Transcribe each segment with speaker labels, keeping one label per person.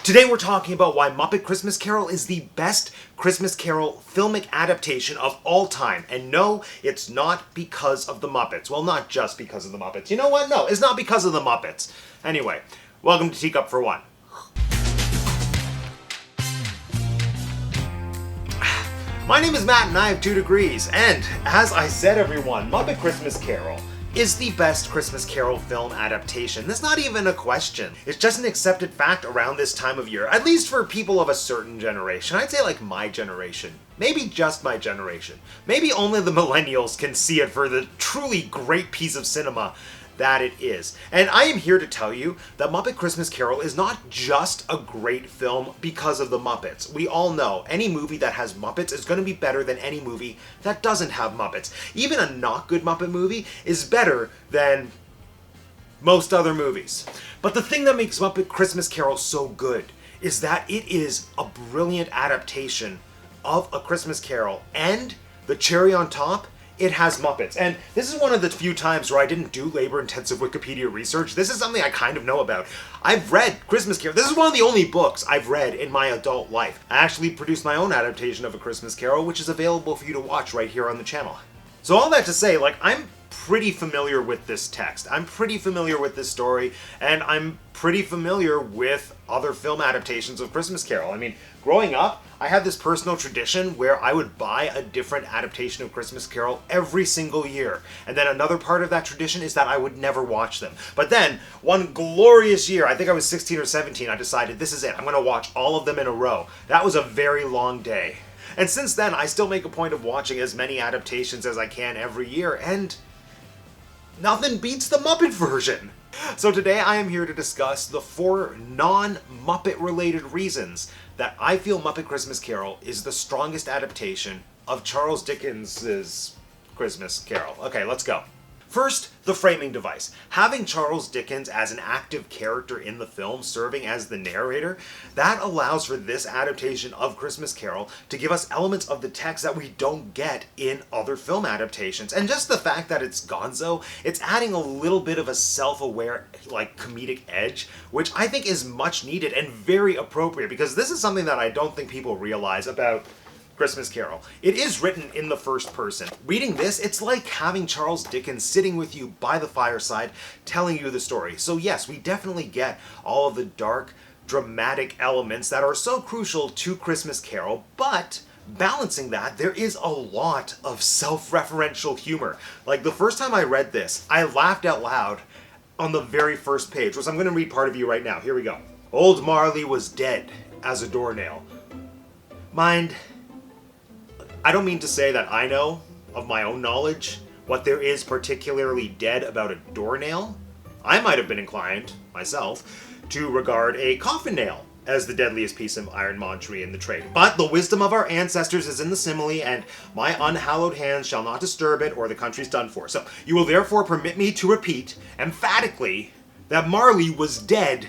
Speaker 1: Today we're talking about why Muppet Christmas Carol is the best Christmas Carol filmic adaptation of all time. And no, it's not because of the Muppets. Well, not just because of the Muppets. You know what? No, it's not because of the Muppets. Anyway, welcome to Teacup for One. My name is Matt and I have 2 degrees. And as I said, everyone, Muppet Christmas Carol is the best Christmas Carol film adaptation. That's not even a question. It's just an accepted fact around this time of year, at least for people of a certain generation. I'd say like my generation. Maybe just my generation. Maybe only the millennials can see it for the truly great piece of cinema that it is. And I am here to tell you that Muppet Christmas Carol is not just a great film because of the Muppets. We all know any movie that has Muppets is going to be better than any movie that doesn't have Muppets. Even a not good Muppet movie is better than most other movies. But the thing that makes Muppet Christmas Carol so good is that it is a brilliant adaptation of A Christmas Carol, and the cherry on top, it has Muppets. And this is one of the few times where I didn't do labor-intensive Wikipedia research. This is something I kind of know about. I've read Christmas Carol. This is one of the only books I've read in my adult life. I actually produced my own adaptation of A Christmas Carol, which is available for you to watch right here on the channel. So all that to say, I'm pretty familiar with this text. I'm pretty familiar with this story, and I'm pretty familiar with other film adaptations of Christmas Carol. I mean, growing up, I had this personal tradition where I would buy a different adaptation of Christmas Carol every single year. And then another part of that tradition is that I would never watch them. But then, one glorious year, I think I was 16 or 17, I decided this is it. I'm going to watch all of them in a row. That was a very long day. And since then, I still make a point of watching as many adaptations as I can every year, and nothing beats the Muppet version. So today I am here to discuss the 4 non-Muppet related reasons that I feel Muppet Christmas Carol is the strongest adaptation of Charles Dickens' Christmas Carol. Okay, let's go. First, the framing device. Having Charles Dickens as an active character in the film, serving as the narrator, that allows for this adaptation of Christmas Carol to give us elements of the text that we don't get in other film adaptations. And just the fact that it's Gonzo, it's adding a little bit of a self-aware, comedic edge, which I think is much needed and very appropriate, because this is something that I don't think people realize about Christmas Carol. It is written in the first person. Reading this, it's like having Charles Dickens sitting with you by the fireside telling you the story. So yes, we definitely get all of the dark, dramatic elements that are so crucial to Christmas Carol, but balancing that, there is a lot of self-referential humor. Like the first time I read this, I laughed out loud on the very first page, which I'm going to read part of you right now. Here we go. Old Marley was dead as a doornail. Mind, I don't mean to say that I know, of my own knowledge, what there is particularly dead about a doornail. I might have been inclined, myself, to regard a coffin nail as the deadliest piece of ironmongery in the trade. But the wisdom of our ancestors is in the simile, and my unhallowed hands shall not disturb it, or the country's done for. So you will therefore permit me to repeat, emphatically, that Marley was dead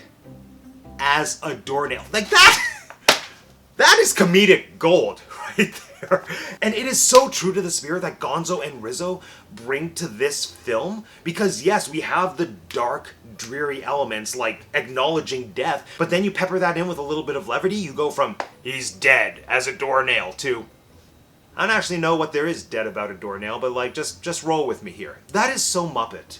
Speaker 1: as a doornail. Like that is comedic gold, right there. And it is so true to the spirit that Gonzo and Rizzo bring to this film, because yes, we have the dark, dreary elements like acknowledging death, but then you pepper that in with a little bit of levity. You go from he's dead as a doornail to I don't actually know what there is dead about a doornail, but just roll with me here. That is so Muppet.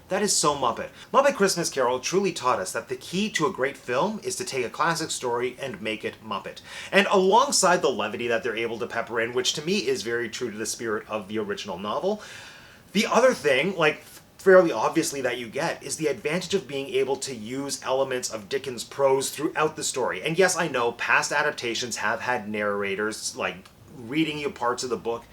Speaker 1: That is so Muppet. Muppet Christmas Carol truly taught us that the key to a great film is to take a classic story and make it Muppet. And alongside the levity that they're able to pepper in, which to me is very true to the spirit of the original novel, the other thing, fairly obviously, that you get is the advantage of being able to use elements of Dickens' prose throughout the story. And yes, I know past adaptations have had narrators, reading you parts of the book.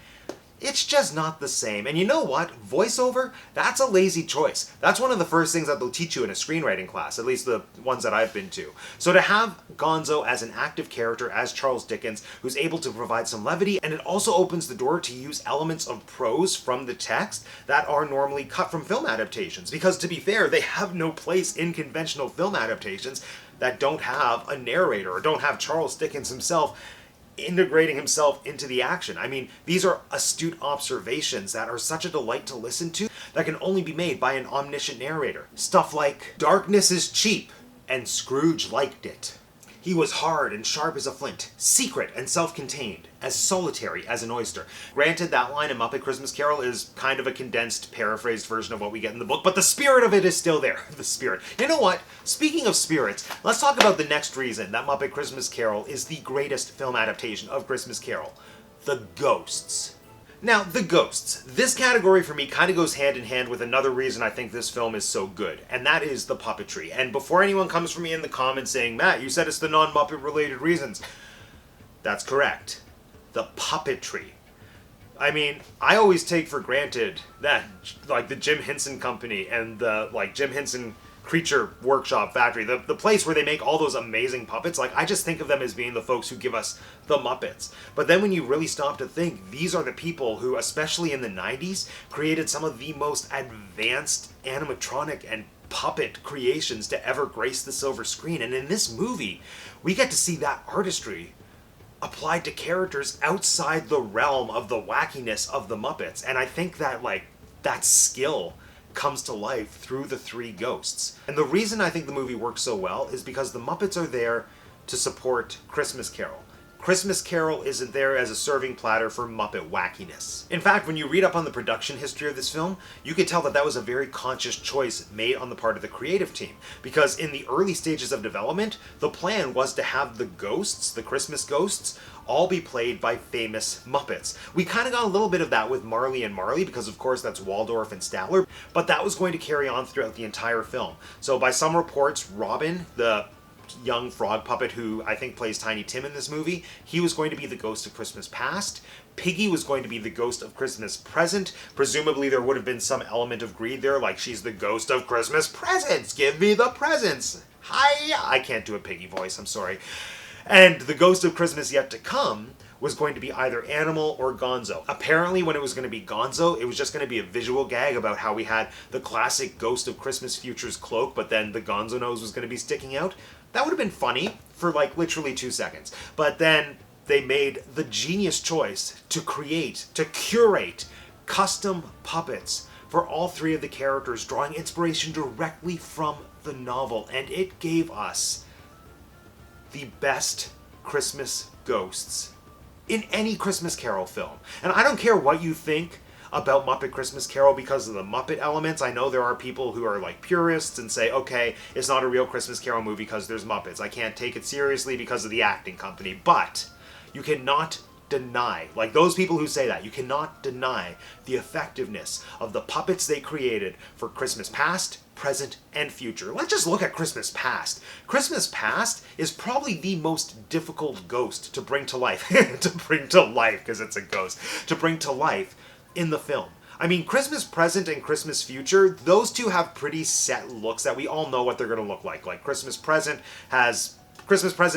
Speaker 1: It's just not the same. And you know what? Voiceover, that's a lazy choice. That's one of the first things that they'll teach you in a screenwriting class, at least the ones that I've been to. So to have Gonzo as an active character, as Charles Dickens, who's able to provide some levity, and it also opens the door to use elements of prose from the text that are normally cut from film adaptations. Because to be fair, they have no place in conventional film adaptations that don't have a narrator or don't have Charles Dickens himself integrating himself into the action. I mean, these are astute observations that are such a delight to listen to that can only be made by an omniscient narrator. Stuff like, darkness is cheap, and Scrooge liked it. He was hard and sharp as a flint, secret and self-contained, as solitary as an oyster. Granted, that line in Muppet Christmas Carol is kind of a condensed, paraphrased version of what we get in the book, but the spirit of it is still there. The spirit. You know what? Speaking of spirits, let's talk about the next reason that Muppet Christmas Carol is the greatest film adaptation of Christmas Carol. The ghosts. Now, the ghosts. This category for me kind of goes hand in hand with another reason I think this film is so good, and that is the puppetry. And before anyone comes for me in the comments saying, Matt, you said it's the non-Muppet related reasons. That's correct. The puppetry. I mean, I always take for granted that, like, the Jim Henson Company and the, like, Jim Henson Creature Workshop Factory, the place where they make all those amazing puppets, like, I just think of them as being the folks who give us the Muppets. But then when you really stop to think, these are the people who, especially in the 90s, created some of the most advanced animatronic and puppet creations to ever grace the silver screen. And in this movie, we get to see that artistry applied to characters outside the realm of the wackiness of the Muppets. And I think that, like, that skill comes to life through the three ghosts. And the reason I think the movie works so well is because the Muppets are there to support Christmas Carol. Christmas Carol isn't there as a serving platter for Muppet wackiness. In fact, when you read up on the production history of this film, you can tell that that was a very conscious choice made on the part of the creative team. Because in the early stages of development, the plan was to have the ghosts, the Christmas ghosts, all be played by famous Muppets. We kind of got a little bit of that with Marley and Marley, because of course that's Waldorf and Statler, but that was going to carry on throughout the entire film. So by some reports, Robin, the young frog puppet who I think plays Tiny Tim in this movie, he was going to be the ghost of Christmas Past. Piggy was going to be the ghost of Christmas Present. Presumably there would have been some element of greed there, like she's the ghost of Christmas Presents. Give me the presents. Hi! I can't do a Piggy voice, I'm sorry. And the ghost of Christmas Yet to Come was going to be either Animal or Gonzo. Apparently when it was going to be Gonzo, it was just going to be a visual gag about how we had the classic Ghost of Christmas Future's cloak, but then the Gonzo nose was going to be sticking out. That would have been funny for like literally 2 seconds. But then they made the genius choice to curate custom puppets for all three of the characters, drawing inspiration directly from the novel. And it gave us the best Christmas ghosts in any Christmas Carol film. And I don't care what you think about Muppet Christmas Carol because of the Muppet elements. I know there are people who are like purists and say, okay, it's not a real Christmas Carol movie because there's Muppets. I can't take it seriously because of the acting company. But you cannot deny, like those people who say that, you cannot deny the effectiveness of the puppets they created for Christmas Past, Present, and Future. Let's just look at Christmas Past. Christmas Past is probably the most difficult ghost to bring to life. Because it's a ghost. To bring to life in the film. I mean, Christmas Present and Christmas Future, those two have pretty set looks that we all know what they're going to look like. Like Christmas Present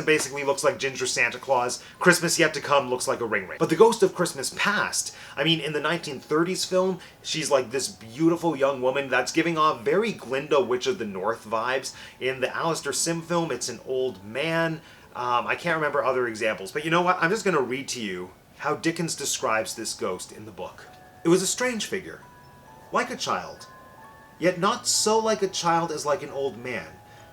Speaker 1: basically looks like Ginger Santa Claus. Christmas Yet to Come looks like a ring ring. But the ghost of Christmas Past, I mean, in the 1930s film, she's like this beautiful young woman that's giving off very Glinda Witch of the North vibes. In the Alistair Sim film, it's an old man. I can't remember other examples. But you know what? I'm just going to read to you how Dickens describes this ghost in the book. It was a strange figure, like a child, yet not so like a child as like an old man,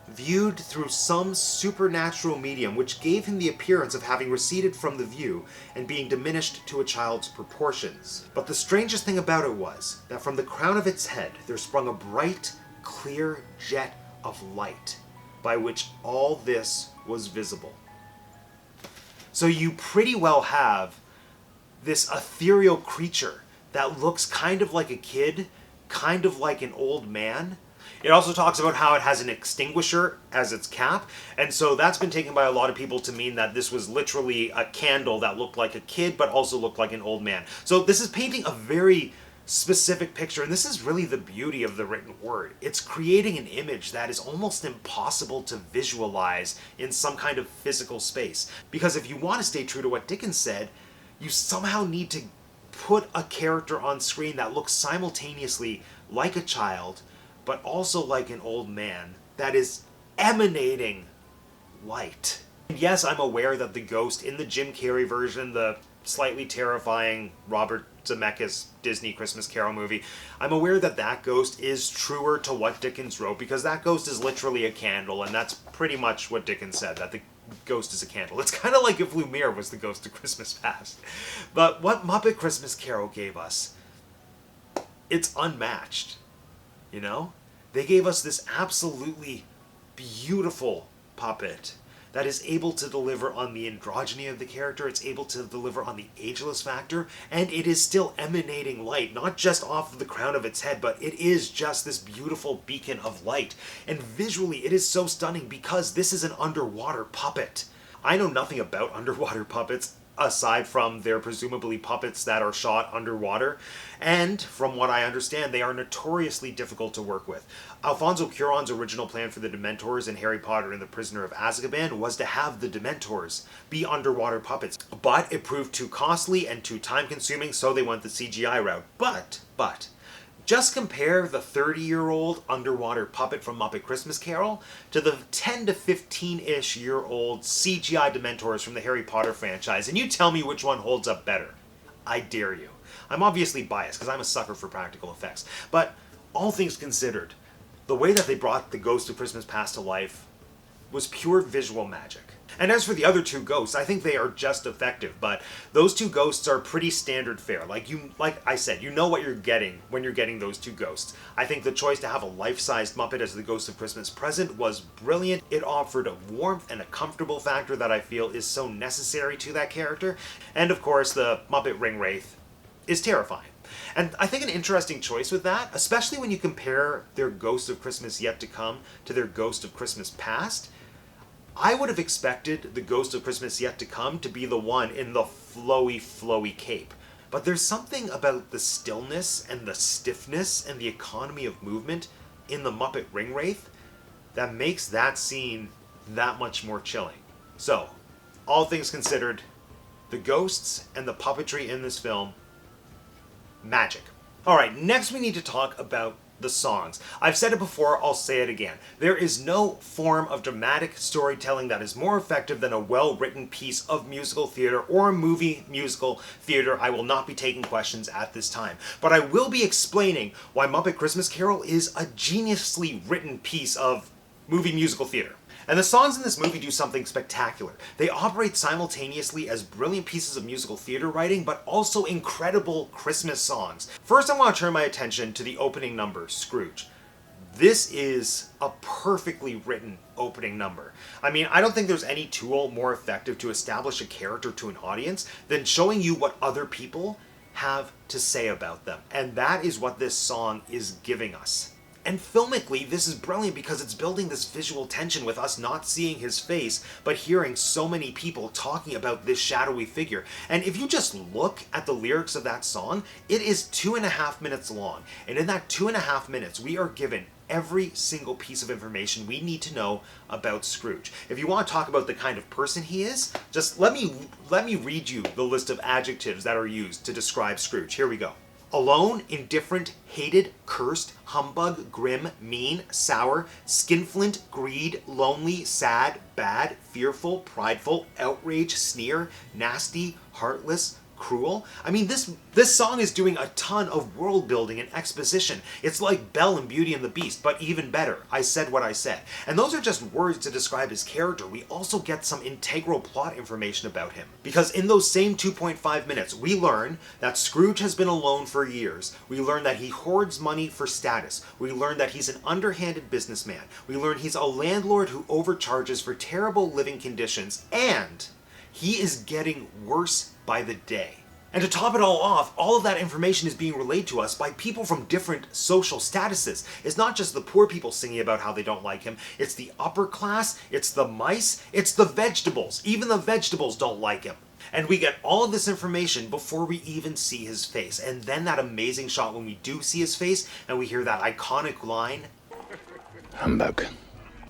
Speaker 1: viewed through some supernatural medium which gave him the appearance of having receded from the view and being diminished to a child's proportions. But the strangest thing about it was that from the crown of its head there sprung a bright, clear jet of light, by which all this was visible. So you pretty well have this ethereal creature that looks kind of like a kid, kind of like an old man. It also talks about how it has an extinguisher as its cap, and so that's been taken by a lot of people to mean that this was literally a candle that looked like a kid but also looked like an old man. So this is painting a very specific picture, and this is really the beauty of the written word. It's creating an image that is almost impossible to visualize in some kind of physical space. Because if you want to stay true to what Dickens said, you somehow need to put a character on screen that looks simultaneously like a child, but also like an old man, that is emanating light. And yes, I'm aware that the ghost in the Jim Carrey version, the slightly terrifying Robert Zemeckis Disney Christmas Carol movie, I'm aware that that ghost is truer to what Dickens wrote, because that ghost is literally a candle, and that's pretty much what Dickens said, that ghost is a candle. It's kind of like if Lumiere was the ghost of Christmas Past. But what Muppet Christmas Carol gave us, it's unmatched. You know? They gave us this absolutely beautiful puppet that is able to deliver on the androgyny of the character, it's able to deliver on the ageless factor, and it is still emanating light, not just off of the crown of its head, but it is just this beautiful beacon of light. And visually, it is so stunning because this is an underwater puppet. I know nothing about underwater puppets, aside from they're presumably puppets that are shot underwater, and from what I understand, they are notoriously difficult to work with. Alfonso Cuarón's original plan for the Dementors in Harry Potter and the Prisoner of Azkaban was to have the Dementors be underwater puppets, but it proved too costly and too time-consuming, so they went the CGI route. But, just compare the 30-year-old underwater puppet from Muppet Christmas Carol to the 10 to 15-ish year old CGI Dementors from the Harry Potter franchise, and you tell me which one holds up better. I dare you. I'm obviously biased because I'm a sucker for practical effects, but all things considered, the way that they brought the Ghost of Christmas Past to life was pure visual magic. And as for the other two ghosts, I think they are just effective, but those two ghosts are pretty standard fare. Like I said, you know what you're getting when you're getting those two ghosts. I think the choice to have a life-sized Muppet as the Ghost of Christmas Present was brilliant. It offered a warmth and a comfortable factor that I feel is so necessary to that character. And of course, the Muppet Ring Wraith is terrifying. And I think an interesting choice with that, especially when you compare their Ghost of Christmas Yet to Come to their Ghost of Christmas Past, I would have expected the Ghost of Christmas Yet to Come to be the one in the flowy cape. But there's something about the stillness and the stiffness and the economy of movement in the Muppet Ring Wraith that makes that scene that much more chilling. So, all things considered, the ghosts and the puppetry in this film, magic. Alright, next we need to talk about the songs. I've said it before, I'll say it again. There is no form of dramatic storytelling that is more effective than a well-written piece of musical theater or movie musical theater. I will not be taking questions at this time, but I will be explaining why Muppet Christmas Carol is a geniusly written piece of movie musical theater. And the songs in this movie do something spectacular. They operate simultaneously as brilliant pieces of musical theater writing, but also incredible Christmas songs. First, I want to turn my attention to the opening number, Scrooge. This is a perfectly written opening number. I mean, I don't think there's any tool more effective to establish a character to an audience than showing you what other people have to say about them. And that is what this song is giving us. And filmically, this is brilliant because it's building this visual tension with us not seeing his face, but hearing so many people talking about this shadowy figure. And if you just look at the lyrics of that song, it is 2.5 minutes long. And in that 2.5 minutes, we are given every single piece of information we need to know about Scrooge. If you want to talk about the kind of person he is, just let me read you the list of adjectives that are used to describe Scrooge. Here we go. Alone, indifferent, hated, cursed, humbug, grim, mean, sour, skinflint, greed, lonely, sad, bad, fearful, prideful, outrage, sneer, nasty, heartless, cruel. I mean, this song is doing a ton of world building and exposition. It's like Belle in Beauty and the Beast, but even better. I said what I said. And those are just words to describe his character. We also get some integral plot information about him. Because in those same 2.5 minutes, we learn that Scrooge has been alone for years. We learn that he hoards money for status. We learn that he's an underhanded businessman. We learn he's a landlord who overcharges for terrible living conditions. And he is getting worse by the day. And to top it all off, all of that information is being relayed to us by people from different social statuses. It's not just the poor people singing about how they don't like him, it's the upper class, it's the mice, it's the vegetables. Even the vegetables don't like him. And we get all of this information before we even see his face. And then that amazing shot when we do see his face and we hear that iconic line,
Speaker 2: "Humbug."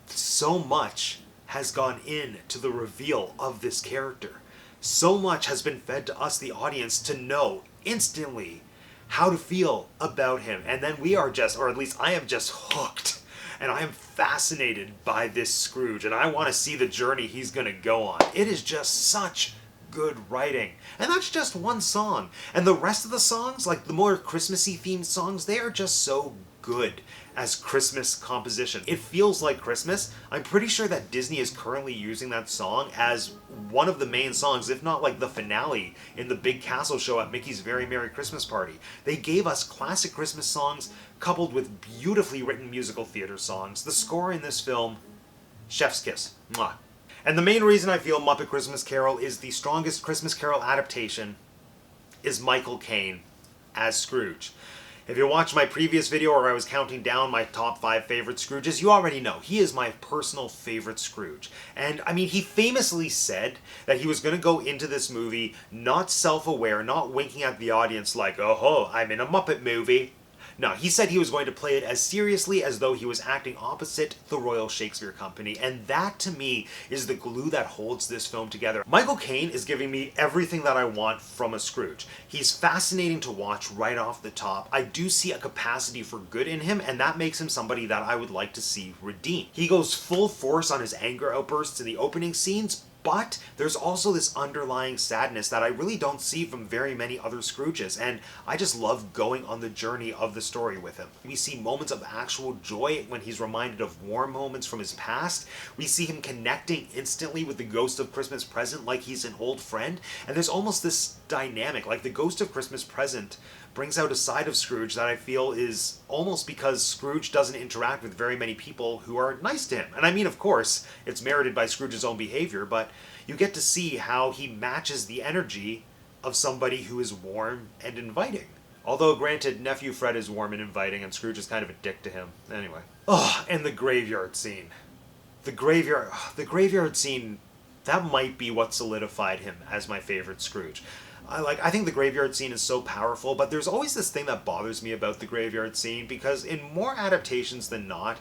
Speaker 1: So much has gone into the reveal of this character. So much has been fed to us, the audience, to know instantly how to feel about him. And then we are just, or at least I am just hooked. And I am fascinated by this Scrooge. And I want to see the journey he's going to go on. It is just such good writing. And that's just one song. And the rest of the songs, like the more Christmassy themed songs, they are just so good as Christmas composition. It feels like Christmas. I'm pretty sure that Disney is currently using that song as one of the main songs, if not like the finale in the Big Castle show at Mickey's Very Merry Christmas Party. They gave us classic Christmas songs coupled with beautifully written musical theater songs. The score in this film, chef's kiss. Mwah. And the main reason I feel Muppet Christmas Carol is the strongest Christmas Carol adaptation is Michael Caine as Scrooge. If you watched my previous video where I was counting down my top 5 favorite Scrooges, you already know he is my personal favorite Scrooge. And I mean, he famously said that he was going to go into this movie not self-aware, not winking at the audience like, oh, I'm in a Muppet movie. No, he said he was going to play it as seriously as though he was acting opposite the Royal Shakespeare Company, and that to me is the glue that holds this film together. Michael Caine is giving me everything that I want from a Scrooge. He's fascinating to watch right off the top. I do see a capacity for good in him, and that makes him somebody that I would like to see redeemed. He goes full force on his anger outbursts in the opening scenes, but there's also this underlying sadness that I really don't see from very many other Scrooges, and I just love going on the journey of the story with him. We see moments of actual joy when he's reminded of warm moments from his past. We see him connecting instantly with the Ghost of Christmas Present like he's an old friend, and there's almost this dynamic, like the Ghost of Christmas Present brings out a side of Scrooge that I feel is almost because Scrooge doesn't interact with very many people who are nice to him. And I mean, of course, it's merited by Scrooge's own behavior, but you get to see how he matches the energy of somebody who is warm and inviting. Although, granted, Nephew Fred is warm and inviting, and Scrooge is kind of a dick to him. Anyway. Oh, and the graveyard scene. The graveyard scene, that might be what solidified him as my favorite Scrooge. I think the graveyard scene is so powerful, but there's always this thing that bothers me about the graveyard scene, because in more adaptations than not,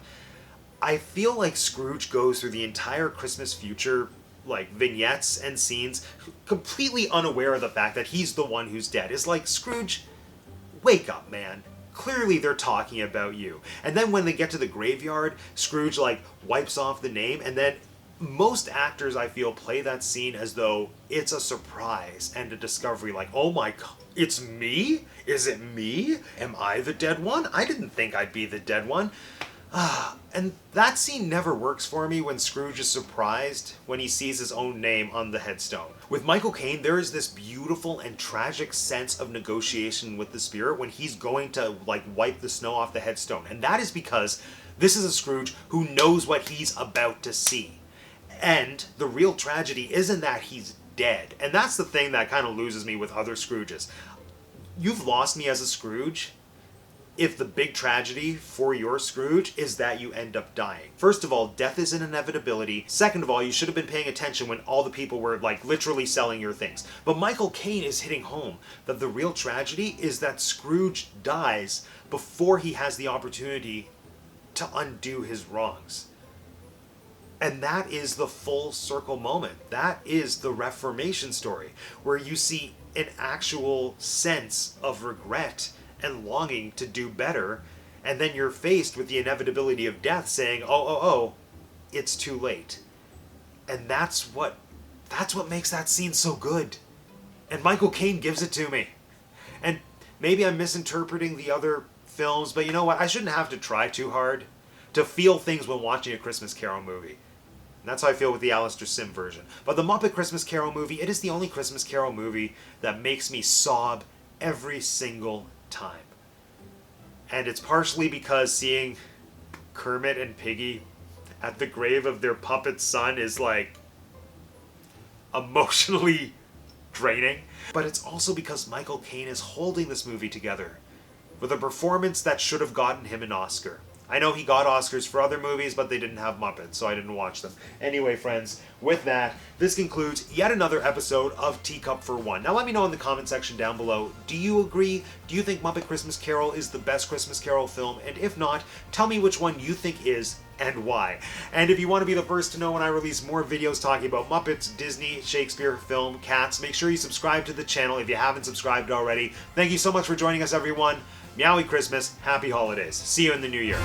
Speaker 1: I feel like Scrooge goes through the entire Christmas future, like, vignettes and scenes, completely unaware of the fact that he's the one who's dead. It's like, Scrooge, wake up, man. Clearly they're talking about you. And then when they get to the graveyard, Scrooge, like, wipes off the name, and then most actors, I feel, play that scene as though it's a surprise and a discovery, like, oh my god, it's me? Is it me? Am I the dead one? I didn't think I'd be the dead one. And that scene never works for me when Scrooge is surprised when he sees his own name on the headstone. With Michael Caine, there is this beautiful and tragic sense of negotiation with the spirit when he's going to, like, wipe the snow off the headstone. And that is because this is a Scrooge who knows what he's about to see. And the real tragedy isn't that he's dead. And that's the thing that kind of loses me with other Scrooges. You've lost me as a Scrooge if the big tragedy for your Scrooge is that you end up dying. First of all, death is an inevitability. Second of all, you should have been paying attention when all the people were, like, literally selling your things. But Michael Caine is hitting home that the real tragedy is that Scrooge dies before he has the opportunity to undo his wrongs. And that is the full circle moment. That is the Reformation story, where you see an actual sense of regret and longing to do better, and then you're faced with the inevitability of death saying, oh, it's too late. And that's what makes that scene so good. And Michael Caine gives it to me. And maybe I'm misinterpreting the other films, but you know what? I shouldn't have to try too hard to feel things when watching a Christmas Carol movie. And that's how I feel with the Alistair Sim version. But the Muppet Christmas Carol movie, it is the only Christmas Carol movie that makes me sob every single time. And it's partially because seeing Kermit and Piggy at the grave of their puppet son is, like, emotionally draining. But it's also because Michael Caine is holding this movie together with a performance that should have gotten him an Oscar. I know he got Oscars for other movies, but they didn't have Muppets, so I didn't watch them. Anyway, friends, with that, this concludes yet another episode of Teacup for One. Now let me know in the comment section down below, do you agree? Do you think Muppet Christmas Carol is the best Christmas Carol film? And if not, tell me which one you think is and why. And if you want to be the first to know when I release more videos talking about Muppets, Disney, Shakespeare, film, cats, make sure you subscribe to the channel if you haven't subscribed already. Thank you so much for joining us, everyone. Meowie Christmas, happy holidays. See you in the new year.